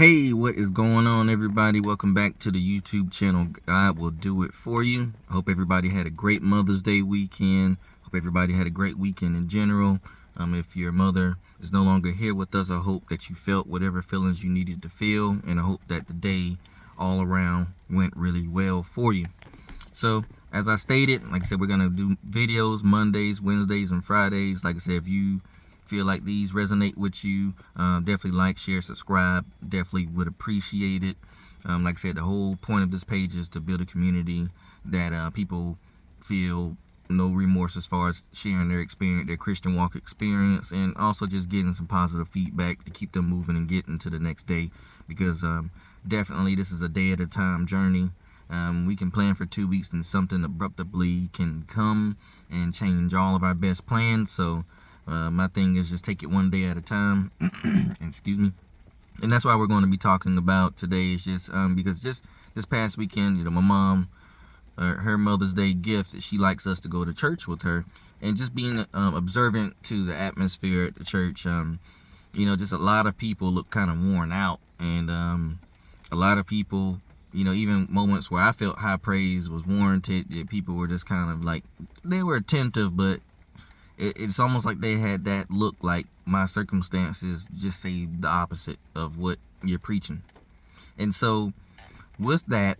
Hey, what is going on, everybody? Welcome back to the YouTube channel. God will do it for you. I hope everybody had a great Mother's Day weekend. Hope everybody had a great weekend in general. If your mother is no longer here with us, I hope that you felt whatever feelings you needed to feel, and I hope that the day all around went really well for you. So, as I stated, like I said, we're going to do videos Mondays, Wednesdays, and Fridays. Like I said, if you feel like these resonate with you, definitely like, share, subscribe. Definitely would appreciate it. Like I said, the whole point of this page is to build a community that people feel no remorse as far as sharing their experience, their Christian walk experience, and also just getting some positive feedback to keep them moving and getting to the next day. Because definitely this is a day at a time journey. We can plan for 2 weeks and something abruptly can come and change all of our best plans. So my thing is just take it one day at a time. Excuse me. And that's why we're going to be talking about today is just because just this past weekend, my mom, her Mother's Day gift that she likes us to go to church with her, and just being observant to the atmosphere at the church. Just a lot of people look kind of worn out, and a lot of people, even moments where I felt high praise was warranted, people were just kind of like, they were attentive, but it's almost like they had that look like my circumstances just say the opposite of what you're preaching. And so with that,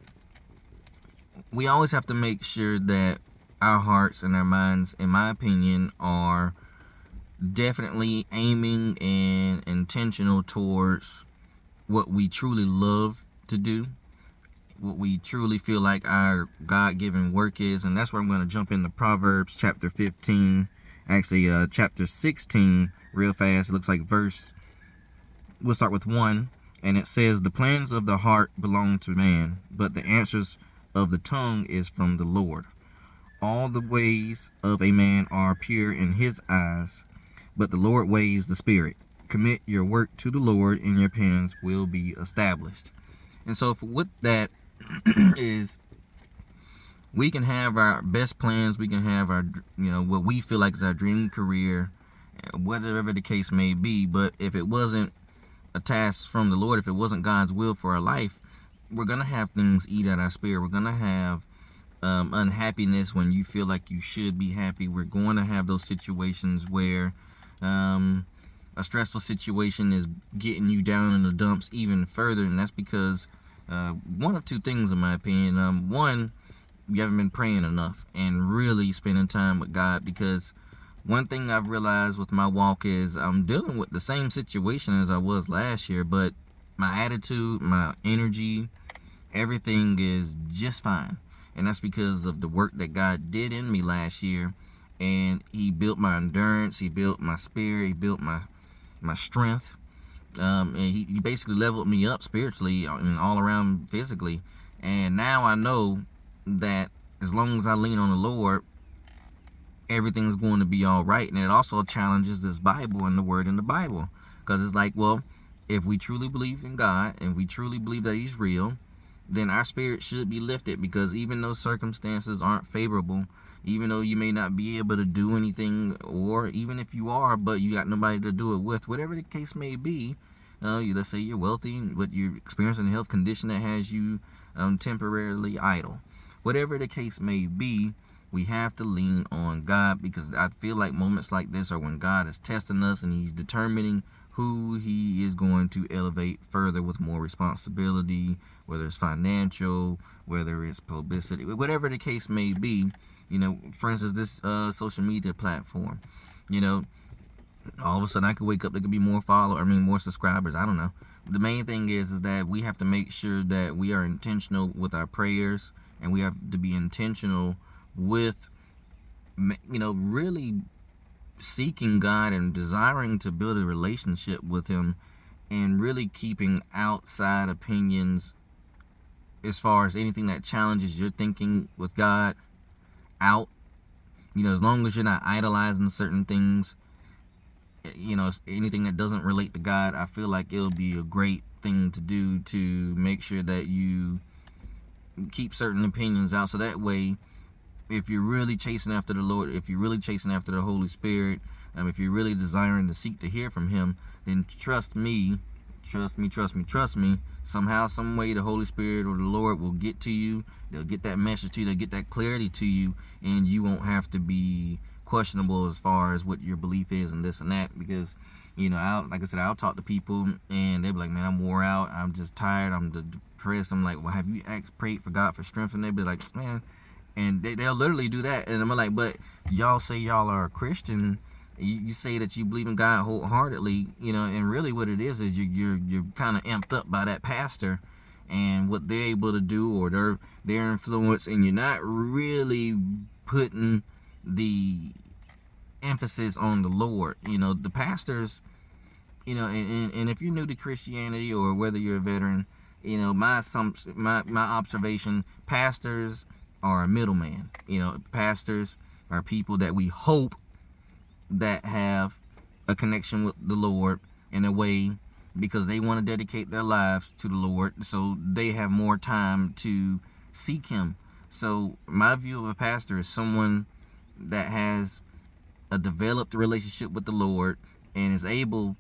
we always have to make sure that our hearts and our minds, in my opinion, are definitely aiming and intentional towards what we truly love to do, what we truly feel like our God-given work is. And that's where I'm going to jump into Proverbs chapter 15. Actually, chapter 16, real fast. It looks like we'll start with 1, and it says, "The plans of the heart belong to man, but the answers of the tongue is from the Lord. All the ways of a man are pure in his eyes, but the Lord weighs the spirit. Commit your work to the Lord, and your plans will be established." And so what that is, we can have our best plans, we can have our, what we feel like is our dream career, whatever the case may be, but if it wasn't a task from the Lord, if it wasn't God's will for our life, we're going to have things eat at our spirit. We're going to have unhappiness when you feel like you should be happy. We're going to have those situations where a stressful situation is getting you down in the dumps even further, and that's because one of two things, in my opinion. One, you haven't been praying enough and really spending time with God, because one thing I've realized with my walk is I'm dealing with the same situation as I was last year, but my attitude, my energy, everything is just fine. And that's because of the work that God did in me last year. And he built my endurance, he built my spirit, he built my strength. And he basically leveled me up spiritually and all around physically. And now I know that as long as I lean on the Lord, everything's going to be all right. And it also challenges this Bible and the word in the Bible, because it's like, well, if we truly believe in God and we truly believe that he's real, then our spirit should be lifted, because even though circumstances aren't favorable, even though you may not be able to do anything, or even if you are, but you got nobody to do it with, whatever the case may be, let's say you're wealthy, but you're experiencing a health condition that has you temporarily idle. Whatever the case may be, we have to lean on God, because I feel like moments like this are when God is testing us and he's determining who he is going to elevate further with more responsibility, whether it's financial, whether it's publicity, whatever the case may be. For instance, this social media platform, all of a sudden I could wake up, there could be more more subscribers. I don't know. The main thing is that we have to make sure that we are intentional with our prayers, and we have to be intentional with, really seeking God and desiring to build a relationship with him, and really keeping outside opinions as far as anything that challenges your thinking with God out. As long as you're not idolizing certain things, anything that doesn't relate to God, I feel like it'll be a great thing to do to make sure that you keep certain opinions out. So that way, if you're really chasing after the Lord, if you're really chasing after the Holy Spirit, if you're really desiring to seek to hear from him, then trust me, trust me. Somehow, some way, the Holy Spirit or the Lord will get to you. They'll get that message to you. They'll get that clarity to you, and you won't have to be questionable as far as what your belief is and this and that. Because, like I said, I'll talk to people, and they'll be like, man, I'm wore out. I'm just tired. I'm depressed. I'm like, well, have you prayed for God for strength? And they'll be like, man. And they'll literally do that. And I'm like, but y'all say y'all are a Christian. You say that you believe in God wholeheartedly, and really what it is you're kind of amped up by that pastor and what they're able to do, or their influence, and you're not really putting the emphasis on the Lord. The pastors, and if you're new to Christianity, or whether you're a veteran, my observation, pastors are a middleman. Pastors are people that we hope that have a connection with the Lord in a way, because they want to dedicate their lives to the Lord, so they have more time to seek Him. So my view of a pastor is someone that has a developed relationship with the Lord and is able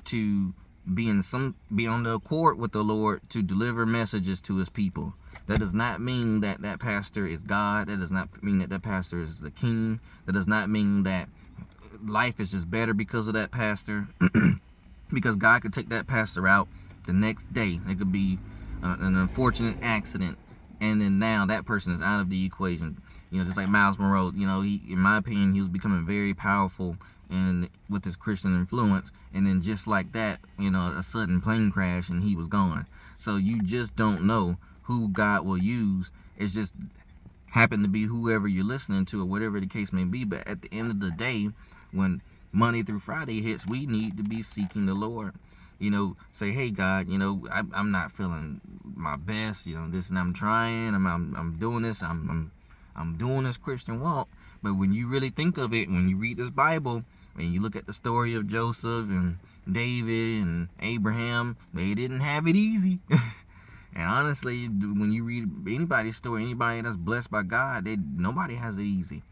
to be on the accord with the Lord to deliver messages to His people. That does not mean that pastor is God. That does not mean that pastor is the king. That does not mean that life is just better because of that pastor. Because God could take that pastor out the next day. It could be an unfortunate accident, and then now that person is out of the equation. Just like Miles Monroe, he, in my opinion, he was becoming very powerful and with his Christian influence, and then just like that, a sudden plane crash and he was gone. So you just don't know who God will use. It's just happen to be whoever you're listening to, or whatever the case may be. But at the end of the day, when Monday through Friday hits, we need to be seeking the Lord. Say, hey God, I'm not feeling my best. This, and I'm trying. I'm doing this. I'm doing this Christian walk. But when you really think of it, when you read this Bible and you look at the story of Joseph and David and Abraham, they didn't have it easy. And honestly, when you read anybody's story, anybody that's blessed by God, nobody has it easy.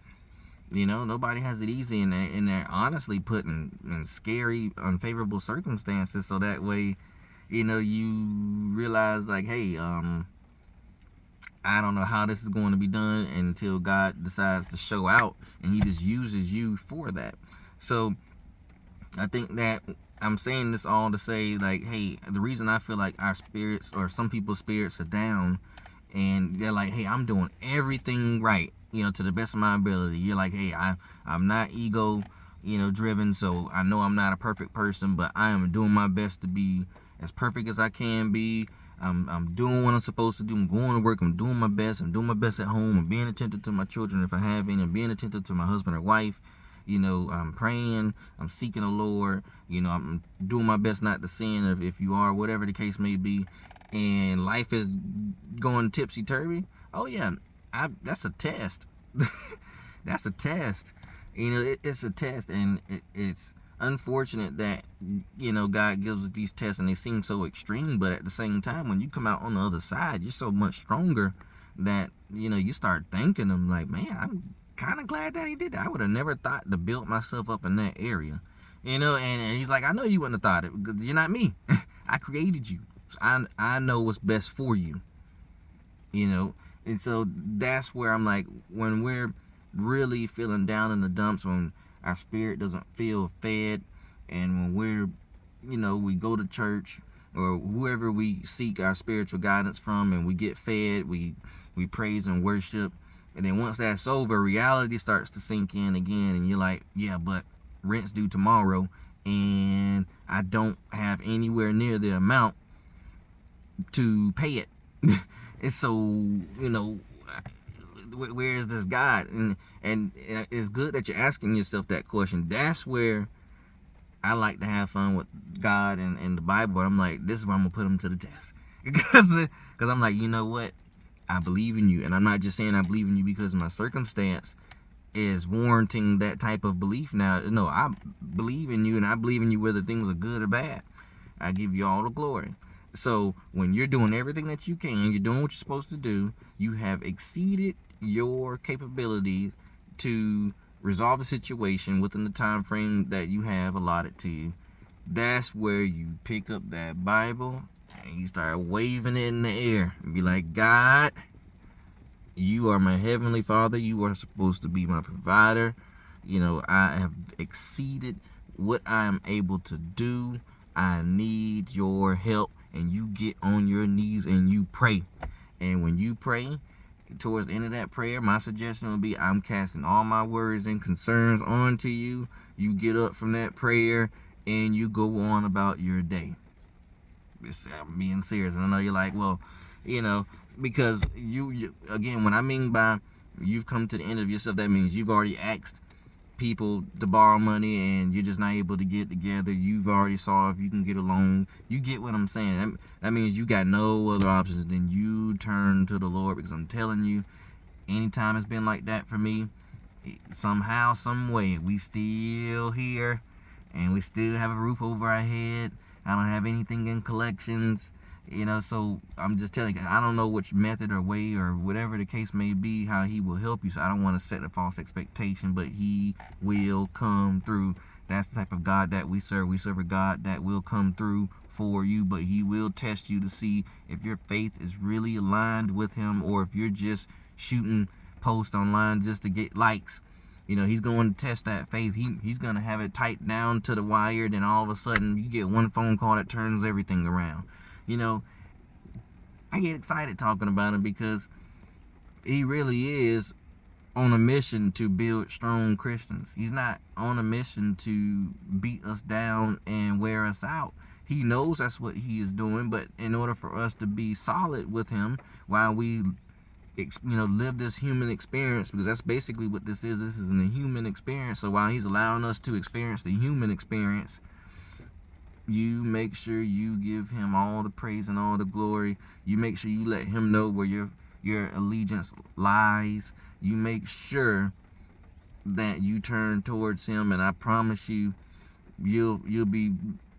Nobody has it easy, and they're honestly put in scary, unfavorable circumstances. So that way, you realize, like, hey, I don't know how this is going to be done until God decides to show out, and He just uses you for that. So I think that I'm saying this all to say, like, hey, the reason I feel like our spirits, or some people's spirits, are down, and they're like, hey, I'm doing everything right, to the best of my ability. You're like, hey, I'm not ego, driven, so I know I'm not a perfect person, but I am doing my best to be as perfect as I can be. I'm doing what I'm supposed to do. I'm going to work. I'm doing my best. I'm doing my best at home. I'm being attentive to my children if I have any. I'm being attentive to my husband or wife. I'm praying. I'm seeking the Lord. I'm doing my best not to sin if you are, whatever the case may be. And life is going tipsy-turvy. Oh, yeah. That's a test. That's a test. It's a test. And it's unfortunate that, God gives us these tests and they seem so extreme. But at the same time, when you come out on the other side, you're so much stronger that, you start thinking, I'm like, man, I'm kind of glad that He did that. I would have never thought to build myself up in that area. And He's like, I know you wouldn't have thought it, because you're not me. I created you. So I know what's best for you. And so that's where I'm like, when we're really feeling down in the dumps, when our spirit doesn't feel fed, and when we're, we go to church, or whoever we seek our spiritual guidance from, and we get fed, we praise and worship, and then once that's over, reality starts to sink in again, and you're like, yeah, but rent's due tomorrow, and I don't have anywhere near the amount to pay it. And so, where is this God? And it's good that you're asking yourself that question. That's where I like to have fun with God and the Bible. I'm like, this is where I'm going to put Him to the test. Because I'm like, you know what? I believe in you. And I'm not just saying I believe in you because my circumstance is warranting that type of belief now. No, I believe in you, and I believe in you whether things are good or bad. I give you all the glory. So when you're doing everything that you can, you're doing what you're supposed to do, you have exceeded your capability to resolve the situation within the time frame that you have allotted to you. That's where you pick up that Bible and you start waving it in the air and be like, God, you are my heavenly Father. You are supposed to be my provider. I have exceeded what I am able to do. I need your help. And you get on your knees and you pray. And when you pray, towards the end of that prayer, my suggestion would be, I'm casting all my worries and concerns onto you. You get up from that prayer and you go on about your day. I'm being serious. And I know you're like, well, because you again, when I mean by you've come to the end of yourself, that means you've already asked people to borrow money and you're just not able to get together. You've already saw if you can get a loan. You get what I'm saying. That means you got no other options than you turn to the Lord, because I'm telling you, anytime it's been like that for me, somehow, some way, we still here and we still have a roof over our head. I don't have anything in collections, so I'm just telling you, I don't know which method or way or whatever the case may be, how he will help you. So I don't want to set a false expectation, but he will come through. That's the type of God that we serve. We serve a God that will come through for you, but he will test you to see if your faith is really aligned with him, or if you're just shooting posts online just to get likes. He's going to test that faith. He's going to have it tight down to the wire. Then all of a sudden, you get one phone call that turns everything around. I get excited talking about him because he really is on a mission to build strong Christians. He's not on a mission to beat us down and wear us out. He knows that's what he is doing, but in order for us to be solid with him while we live this human experience, because that's basically what this is. This is a human experience. So while he's allowing us to experience the human experience, you make sure you give him all the praise and all the glory. You make sure you let him know where your allegiance lies. You make sure that you turn towards him, and I promise you, you'll be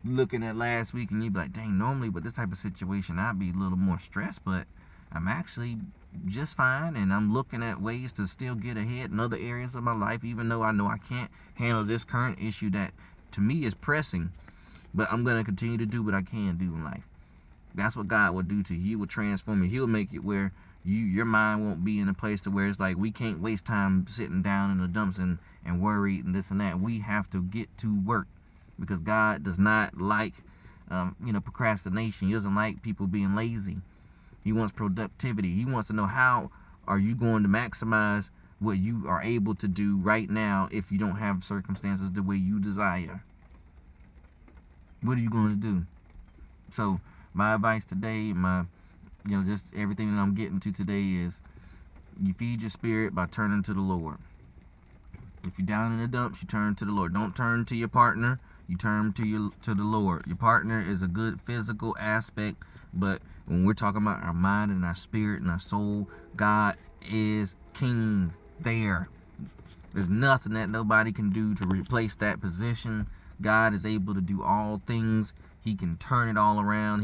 looking at last week and you'll be like, dang, normally with this type of situation I'd be a little more stressed, but I'm actually just fine, and I'm looking at ways to still get ahead in other areas of my life, even though I know I can't handle this current issue that to me is pressing, but I'm going to continue to do what I can do in life. That's what God will do to you. He will transform you. He'll make it where your mind won't be in a place to where it's like, we can't waste time sitting down in the dumps and worried and this and that. We have to get to work, because God does not like procrastination. He doesn't like people being lazy. He wants productivity. He wants to know, how are you going to maximize what you are able to do right now if you don't have circumstances the way you desire? What are you going to do? So my advice today, just everything that I'm getting to today is, you feed your spirit by turning to the Lord. If you're down in the dumps, you turn to the Lord. Don't turn to your partner. You turn to the Lord. Your partner is a good physical aspect, but when we're talking about our mind and our spirit and our soul, God is king there. There's nothing that nobody can do to replace that position. God is able to do all things. He can turn it all around.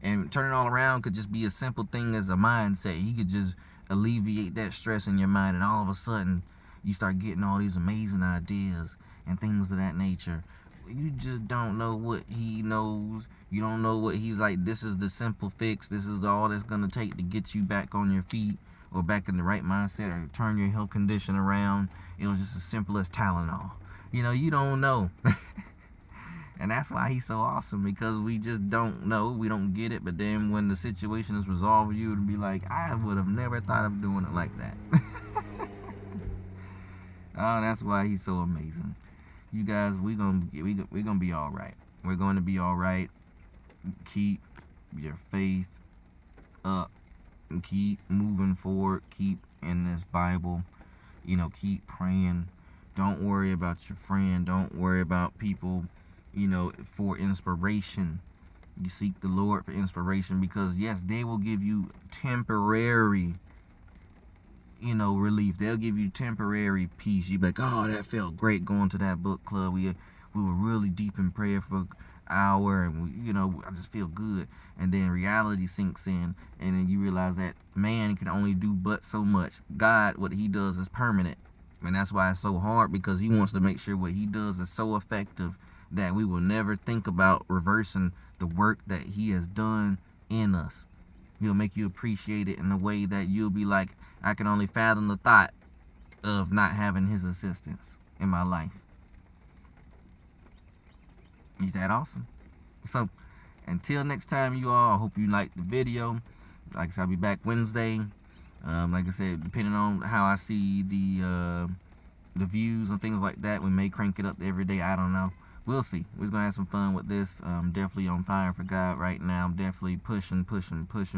And turn it all around could just be a simple thing as a mindset. He could just alleviate that stress in your mind, and all of a sudden you start getting all these amazing ideas and things of that nature. You just don't know what he knows. You don't know what he's like. This is the simple fix. This is all that's going to take to get you back on your feet, or back in the right mindset, or turn your health condition around. It was just as simple as Tylenol. You don't know. And that's why he's so awesome, because we just don't know. We don't get it. But then when the situation is resolved, you would be like, I would have never thought of doing it like that. Oh, that's why he's so amazing. You guys, we're gonna be all right. We're going to be all right. Keep your faith up and keep moving forward. Keep in this Bible. Keep praying. Don't worry about your friend. Don't worry about people, for inspiration. You seek the Lord for inspiration, because yes, they will give you temporary relief. They'll give you temporary peace. You'll be like, oh, that felt great going to that book club. We were really deep in prayer for an hour, and I just feel good. And then reality sinks in, and then you realize that man can only do but so much. God, what he does is permanent, and that's why it's so hard, because he wants to make sure what he does is so effective that we will never think about reversing the work that he has done in us. He'll make you appreciate it in a way that you'll be like, I can only fathom the thought of not having his assistance in my life. He's that awesome. So, until next time, you all, I hope you liked the video. Like I said, I'll be back Wednesday. Like I said, depending on how I see the views and things like that, we may crank it up every day. I don't know. We'll see. We're going to have some fun with this. Definitely on fire for God right now. I'm definitely pushing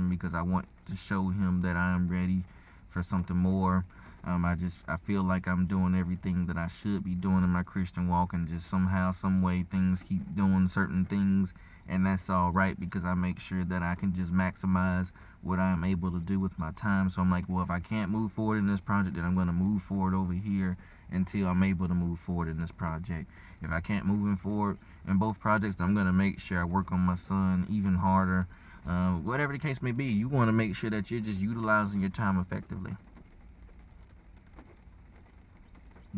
because I want to show him that I am ready for something more. I feel like I'm doing everything that I should be doing in my Christian walk, and just somehow, some way, things keep doing certain things, and that's all right, because I make sure that I can just maximize what I'm able to do with my time. So I'm like, well, if I can't move forward in this project, then I'm going to move forward over here until I'm able to move forward in this project. If I can't move forward in both projects, then I'm going to make sure I work on my son even harder. Whatever the case may be, you want to make sure that you're just utilizing your time effectively.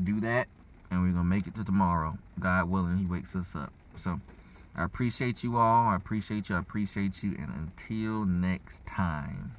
Do that, and we're going to make it to tomorrow. God willing, he wakes us up. So, I appreciate you all. I appreciate you. And until next time.